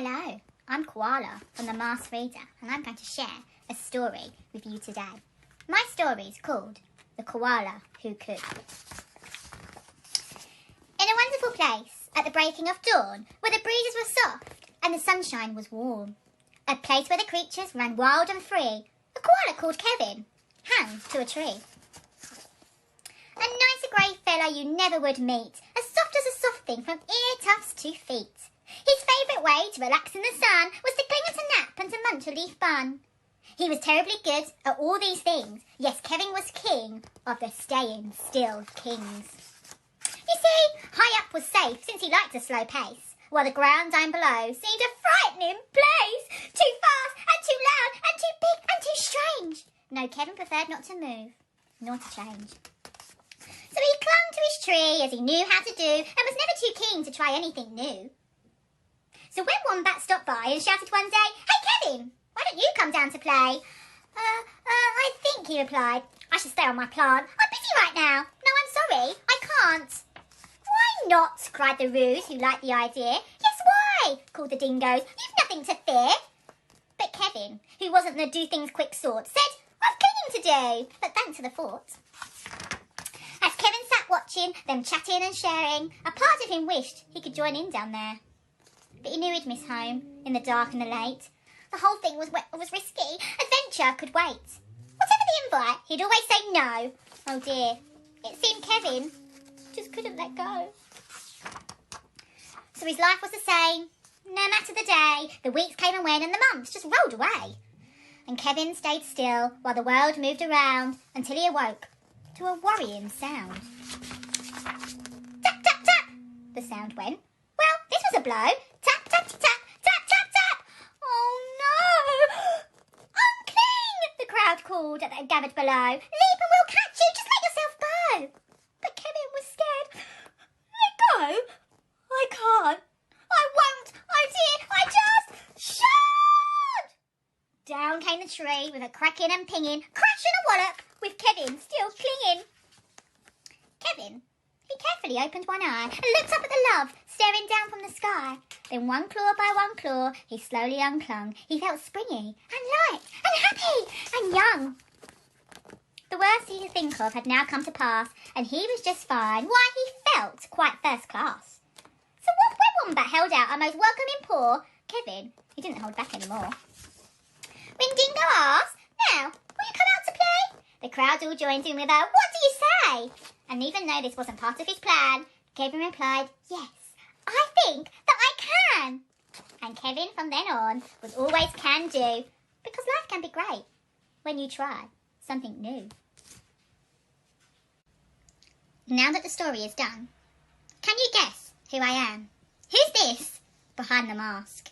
Hello, I'm Koala from the Masked Reader, and I'm going to share a story with you today. My story is called The Koala Who Could. In a wonderful place, at the breaking of dawn, where the breezes were soft and the sunshine was warm, a place where the creatures ran wild and free, a koala called Kevin hung to a tree. A nice grey fellow you never would meet, as soft as a soft thing from ear tufts to feet. His favourite way to relax in the sun was to cling to nap and to munch a leaf bun. He was terribly good at all these things. Yes, Kevin was king of the staying still kings. You see, high up was safe since he liked a slow pace, while the ground down below seemed a frightening place. Too fast and too loud and too big and too strange. No, Kevin preferred not to move, nor to change. So he clung to his tree as he knew how to do and was never too keen to try anything new. So when Wombat stopped by and shouted one day, "Hey Kevin, why don't you come down to play?" I think," he replied, "I should stay on my plant. I'm busy right now. No, I'm sorry, I can't." "Why not?" cried the Roos, who liked the idea. "Yes, why?" called the Dingoes. "You've nothing to fear." But Kevin, who wasn't the do-things-quick sort, said, "I've cleaning to do, but thanks for the thought." As Kevin sat watching them chatting and sharing, a part of him wished he could join in down there. But he knew he'd miss home, in the dark and the late. The whole thing was risky. Adventure could wait. Whatever the invite, he'd always say no. Oh dear, it seemed Kevin just couldn't let go. So his life was the same. No matter the day, the weeks came and went and the months just rolled away. And Kevin stayed still while the world moved around until he awoke to a worrying sound. Tap, tap, tap, the sound went. Well, this was a blow. Tap, tap, tap, tap, tap, tap. Oh no! Unclean, the crowd called that had gathered below. "Leap and we'll catch you, just let yourself go." But Kevin was scared. "Let go? I can't. I won't. Oh dear, I just shan't." Down came the tree with a cracking and pinging, crash and a wallop, with Kevin still clinging. Kevin, he carefully opened one eye and looked up at the love staring down from the sky. Then one claw by one claw, he slowly unclung. He felt springy and light and happy and young. The worst he could think of had now come to pass, and he was just fine. Why, he felt quite first class. So when Wombat held out a most welcoming paw, Kevin, he didn't hold back anymore. When Dingo asked, "Now, will you come out to play?" the crowd all joined in with a "What do you say?" And even though this wasn't part of his plan, Kevin replied, "Yes, I think that I can." And Kevin from then on was always can do, because life can be great when you try something new. Now that the story is done, can you guess who I am? Who's this behind the mask?